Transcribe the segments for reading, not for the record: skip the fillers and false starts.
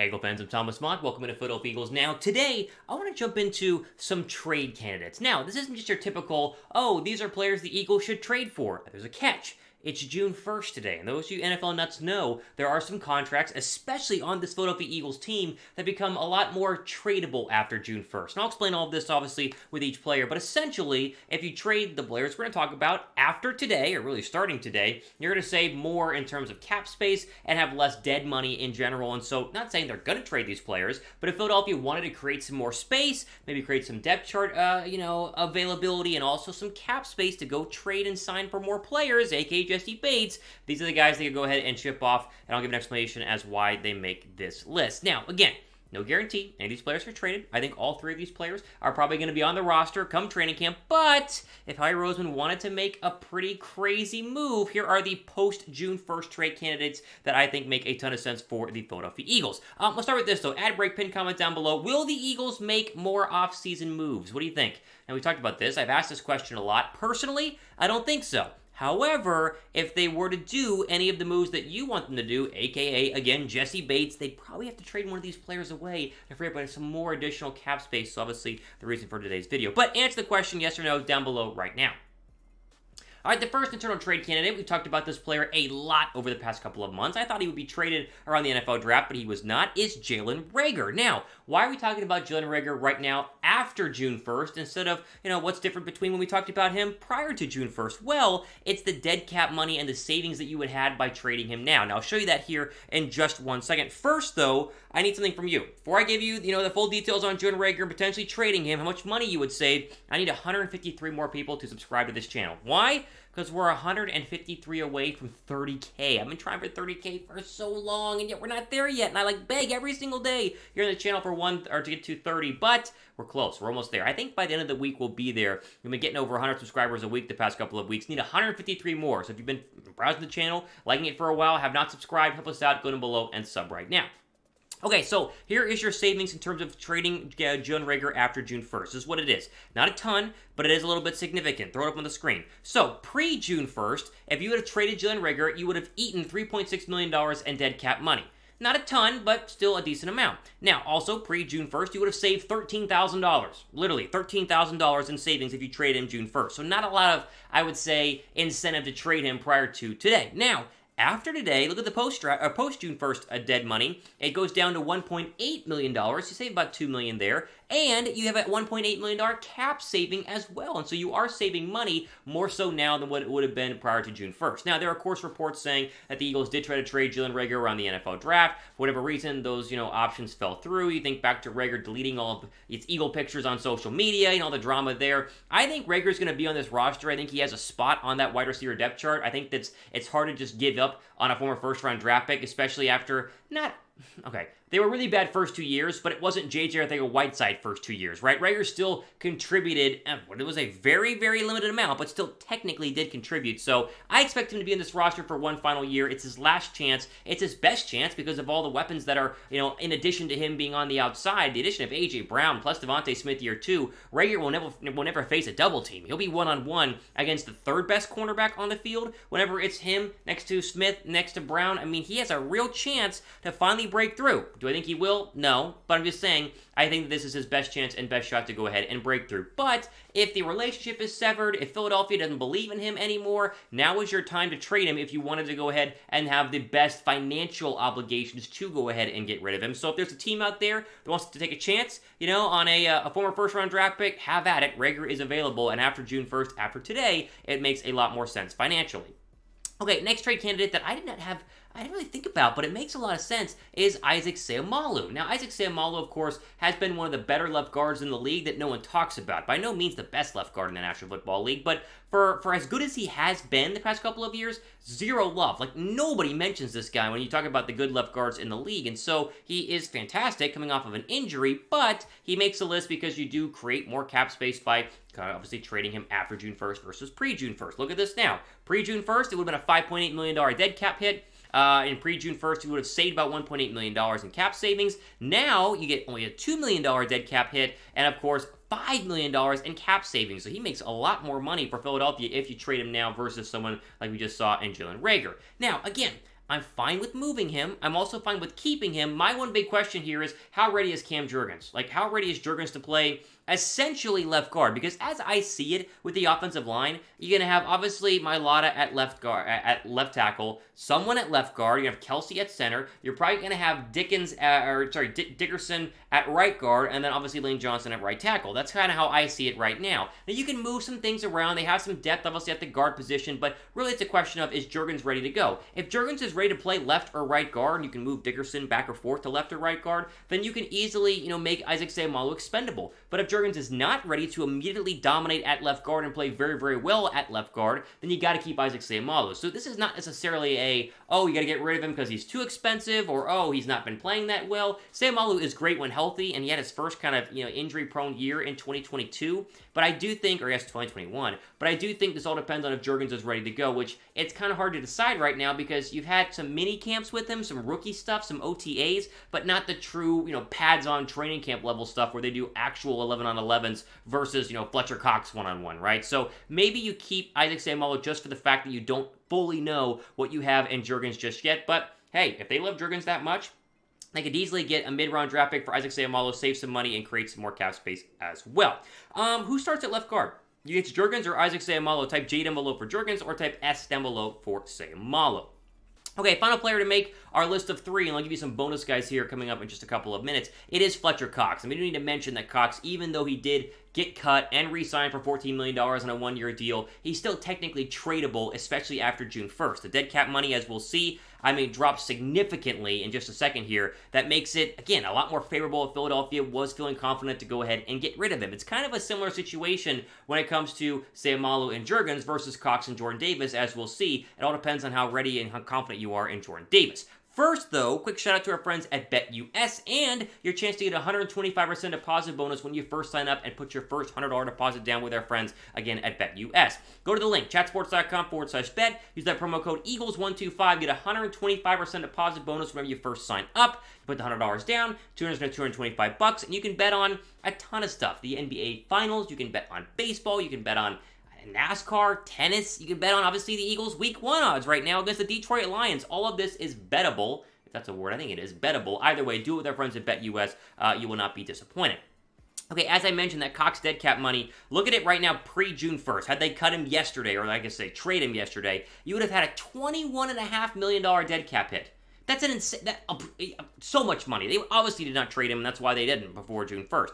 Hey, Eagle fans, I'm Thomas Mott. Welcome to Philadelphia Eagles. Now, today, I want to jump into some trade candidates. Now, this isn't just your typical, oh, these are players the Eagles should trade for. There's a catch. It's June 1st today, and those of you NFL nuts know there are some contracts, especially on this Philadelphia Eagles team, that become a lot more tradable after June 1st. And I'll explain all of this, obviously, with each player, but essentially, if you trade the players we're going to talk about after today, or really starting today, you're going to save more in terms of cap space and have less dead money in general. And so, not saying they're going to trade these players, but if Philadelphia wanted to create some more space, maybe create some depth chart, availability, and also some cap space to go trade and sign for more players, aka Jessie Bates, these are the guys they could go ahead and ship off, and I'll give an explanation as why they make this list. Now, again, no guarantee any of these players are traded. I think all three of these players are probably going to be on the roster come training camp, but if Howie Roseman wanted to make a pretty crazy move, here are the post-June 1st trade candidates that I think make a ton of sense for the Philadelphia Eagles. Let's start with this, though. Add break, pin comment down below. Will the Eagles make more offseason moves? What do you think? And we talked about this. I've asked this question a lot. Personally, I don't think so. However, if they were to do any of the moves that you want them to do, aka, again, Jessie Bates, they'd probably have to trade one of these players away to free up some more additional cap space. So obviously, the reason for today's video. But answer the question, yes or no, down below right now. All right, the first internal trade candidate, we've talked about this player a lot over the past couple of months. I thought he would be traded around the NFL draft, but he was not, is Jalen Reagor. Now, why are we talking about Jalen Reagor right now after June 1st instead of, what's different between when we talked about him prior to June 1st? Well, it's the dead cap money and the savings that you would have had by trading him now. Now, I'll show you that here in just 1 second. First, though, I need something from you. Before I give you, the full details on Jalen Reagor and potentially trading him, how much money you would save, I need 153 more people to subscribe to this channel. Why? Because we're 153 away from 30K. I've been trying for 30K for so long, and yet we're not there yet. And I beg every single day here on the channel for to get to 30, but we're close. We're almost there. I think by the end of the week we'll be there. We've been getting over 100 subscribers a week the past couple of weeks. Need 153 more. So if you've been browsing the channel, liking it for a while, have not subscribed, help us out. Go down below and sub right now. Okay, so here is your savings in terms of trading Jalen Reagor after June 1st. This is what it is. Not a ton, but it is a little bit significant. Throw it up on the screen. So, pre-June 1st, if you would have traded Jalen Reagor, you would have eaten $3.6 million in dead cap money. Not a ton, but still a decent amount. Now, also, pre-June 1st, you would have saved $13,000. Literally, $13,000 in savings if you trade him June 1st. So not a lot of, I would say, incentive to trade him prior to today. Now, after today, look at the post-June 1st dead money. It goes down to $1.8 million. You save about $2 million there. And you have a $1.8 million cap saving as well. And so you are saving money more so now than what it would have been prior to June 1st. Now, there are, of course, reports saying that the Eagles did try to trade Jalen Reagor around the NFL draft. For whatever reason, those, options fell through. You think back to Reagor deleting all of its Eagle pictures on social media and all the drama there. I think Reagor's going to be on this roster. I think he has a spot on that wide receiver depth chart. I think it's hard to just give up on a former first-round draft pick, especially after they were really bad first 2 years, but it wasn't J.J. Arcega-Whiteside first 2 years, right? Reagor still contributed, it was a very, very limited amount, but still technically did contribute. So I expect him to be in this roster for one final year. It's his last chance. It's his best chance because of all the weapons that are, in addition to him being on the outside, the addition of A.J. Brown plus Devontae Smith year 2, Reagor will never face a double team. He'll be one-on-one against the third best cornerback on the field. Whenever it's him next to Smith, next to Brown, he has a real chance to finally break through. Do I think he will? No, but I'm just saying, I think that this is his best chance and best shot to go ahead and break through. But if the relationship is severed, if Philadelphia doesn't believe in him anymore, now is your time to trade him if you wanted to go ahead and have the best financial obligations to go ahead and get rid of him. So if there's a team out there that wants to take a chance, on a former first-round draft pick, have at it. Reagor is available, and after June 1st, after today, it makes a lot more sense financially. Okay, next trade candidate that I didn't really think about, but it makes a lot of sense, is Isaac Seumalo. Now, Isaac Seumalo, of course, has been one of the better left guards in the league that no one talks about. By no means the best left guard in the National Football League, but for as good as he has been the past couple of years, zero love. Nobody mentions this guy when you talk about the good left guards in the league, and so he is fantastic coming off of an injury, but he makes the list because you do create more cap space by obviously trading him after June 1st versus pre-June 1st. Look at this now. Pre-June 1st, it would have been a $5.8 million dead cap hit. In pre-June 1st, you would have saved about $1.8 million in cap savings. Now, you get only a $2 million dead cap hit, and of course, $5 million in cap savings. So he makes a lot more money for Philadelphia if you trade him now versus someone like we just saw in Jalen Reagor. Now, again, I'm fine with moving him. I'm also fine with keeping him. My one big question here is, how ready is Cam Jurgens? Like, how ready is Jurgens to play essentially left guard? Because as I see it with the offensive line, you're going to have, obviously, Mailata at left guard, at left tackle, someone at left guard, you have Kelsey at center, you're probably going to have Dickerson at right guard, and then obviously Lane Johnson at right tackle. That's kind of how I see it right now. Now, you can move some things around. They have some depth, obviously, at the guard position, but really it's a question of, is Jurgens ready to go? If Jurgens is ready to play left or right guard, and you can move Dickerson back or forth to left or right guard, then you can easily, make Isaac Seumalo expendable. But if Jurgens is not ready to immediately dominate at left guard and play very, very well at left guard, then you got to keep Isaac Seumalo. So this is not necessarily you got to get rid of him because he's too expensive, or, he's not been playing that well. Seumalo is great when healthy, and he had his first kind of, injury-prone year in 2022, but I do think, or I guess 2021, but I do think this all depends on if Jurgens is ready to go, which it's kind of hard to decide right now because you've had some mini camps with him, some rookie stuff, some OTAs, but not the true, pads-on training camp level stuff where they do actual 11-on-11s versus, Fletcher Cox one-on-one, right? So maybe you keep Isaac Seumalo just for the fact that you don't fully know what you have in Jurgens just yet, but hey, if they love Jurgens that much, they could easily get a mid-round draft pick for Isaac Seumalo, save some money, and create some more cap space as well. Who starts at left guard? It's Jurgens or Isaac Seumalo. Type J down below for Jurgens or type S down below for Seumalo. Okay, final player to make our list of 3, and I'll give you some bonus guys here coming up in just a couple of minutes. It is Fletcher Cox. And we do need to mention that Cox, even though he did get cut and re-signed for $14 million on a one-year deal, he's still technically tradable, especially after June 1st. The dead cap money, as we'll see, drops significantly in just a second here. That makes it, again, a lot more favorable if Philadelphia was feeling confident to go ahead and get rid of him. It's kind of a similar situation when it comes to Seumalo and Jurgens versus Cox and Jordan Davis, as we'll see. It all depends on how ready and how confident you are in Jordan Davis. First, though, quick shout out to our friends at BetUS and your chance to get a 125% deposit bonus when you first sign up and put your first $100 deposit down with our friends, again, at BetUS. Go to the link, chatsports.com/bet, use that promo code EAGLES125, get a 125% deposit bonus whenever you first sign up. Put the $100 down, $225, and you can bet on a ton of stuff. The NBA Finals, you can bet on baseball, you can bet on NASCAR, tennis, you can bet on, obviously, the Eagles' Week 1 odds right now against the Detroit Lions. All of this is bettable. If that's a word, I think it is bettable. Either way, do it with our friends at BetUS. You will not be disappointed. Okay, as I mentioned, that Cox dead cap money, look at it right now pre-June 1st. Had they cut him yesterday, or like I say, trade him yesterday, you would have had a $21.5 million dead cap hit. That's an insane, so much money. They obviously did not trade him, and that's why they didn't before June 1st.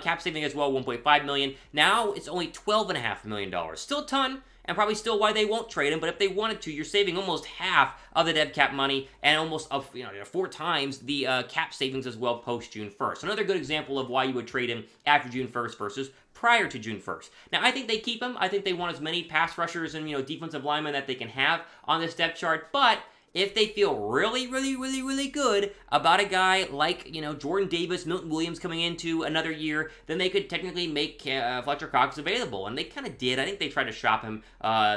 Cap saving as well, $1.5 million. Now it's only $12.5 million. Still a ton, and probably still why they won't trade him, but if they wanted to, you're saving almost half of the dead cap money and almost 4 times the cap savings as well post-June 1st. Another good example of why you would trade him after June 1st versus prior to June 1st. Now, I think they keep him. I think they want as many pass rushers and, defensive linemen that they can have on this depth chart, but if they feel really, really, really, really good about a guy like, Jordan Davis, Milton Williams coming into another year, then they could technically make Fletcher Cox available. And they kind of did. I think they tried to shop him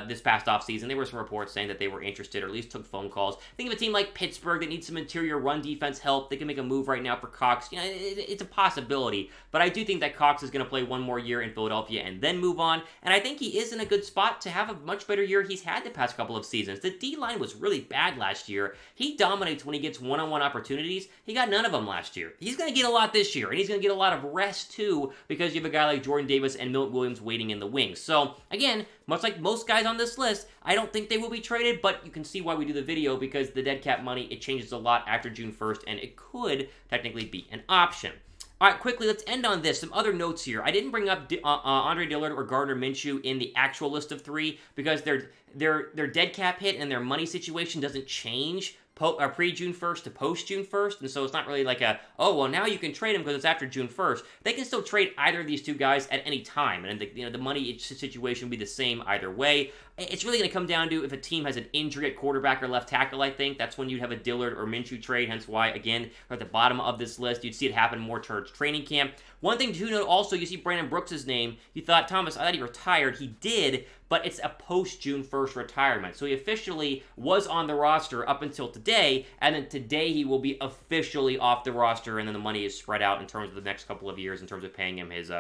this past offseason. There were some reports saying that they were interested or at least took phone calls. Think of a team like Pittsburgh that needs some interior run defense help. They can make a move right now for Cox. It's a possibility. But I do think that Cox is going to play one more year in Philadelphia and then move on. And I think he is in a good spot to have a much better year he's had the past couple of seasons. The D-line was really bad last year. He dominates when he gets one-on-one opportunities. He got none of them last year. He's going to get a lot this year, and he's going to get a lot of rest too because you have a guy like Jordan Davis and Milton Williams waiting in the wings. So, again, much like most guys on this list, I don't think they will be traded, but you can see why we do the video because the dead cap money, it changes a lot after June 1st, and it could technically be an option. All right, quickly, let's end on this. Some other notes here. I didn't bring up Andre Dillard or Gardner Minshew in the actual list of 3 because their dead cap hit and their money situation doesn't change pre-June 1st to post-June 1st, and so it's not really like now you can trade them because it's after June 1st. They can still trade either of these 2 guys at any time, and the money situation will be the same either way. It's really going to come down to if a team has an injury at quarterback or left tackle, I think. That's when you'd have a Dillard or Minshew trade, hence why, again, we're at the bottom of this list. You'd see it happen more towards training camp. One thing to note also, you see Brandon Brooks' name. You thought, Thomas, I thought he retired. He did, but it's a post-June 1st retirement. So he officially was on the roster up until today, and then today he will be officially off the roster, and then the money is spread out in terms of the next couple of years in terms of paying him his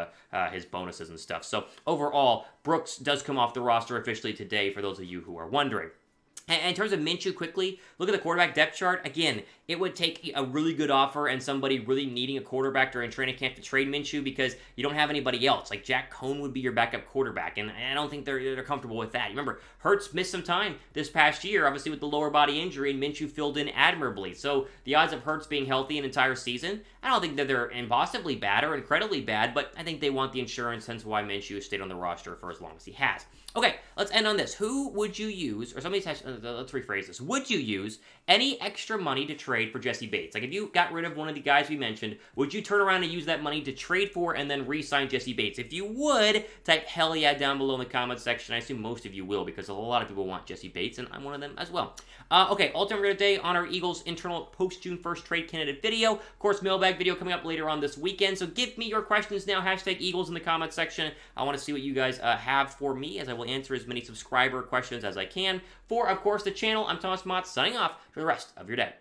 bonuses and stuff. So overall, Brooks does come off the roster officially today, for those of you who are wondering. And in terms of Minshew, quickly, look at the quarterback depth chart. Again, it would take a really good offer and somebody really needing a quarterback during training camp to trade Minshew because you don't have anybody else. Like Jack Cohn would be your backup quarterback, and I don't think they're comfortable with that. Remember, Hurts missed some time this past year, obviously with the lower body injury, and Minshew filled in admirably. So the odds of Hurts being healthy an entire season, I don't think that they're impossibly bad or incredibly bad, but I think they want the insurance, hence why Minshew stayed on the roster for as long as he has. Okay, let's end on this. Who would you use, or somebody says, let's rephrase this. Would you use any extra money to trade for Jessie Bates? Like if you got rid of one of the guys we mentioned, would you turn around and use that money to trade for and then re-sign Jessie Bates? If you would, type hell yeah down below in the comments section. I assume most of you will because a lot of people want Jessie Bates, and I'm one of them as well. Okay, ultimate review today on our Eagles internal post-June 1st trade candidate video. Of course, mailbag video coming up later on this weekend, so give me your questions now. Hashtag Eagles in the comments section. I want to see what you guys have for me, as I will answer as many subscriber questions as I can. For, of course, the channel, I'm Thomas Mott, signing off for the rest of your day.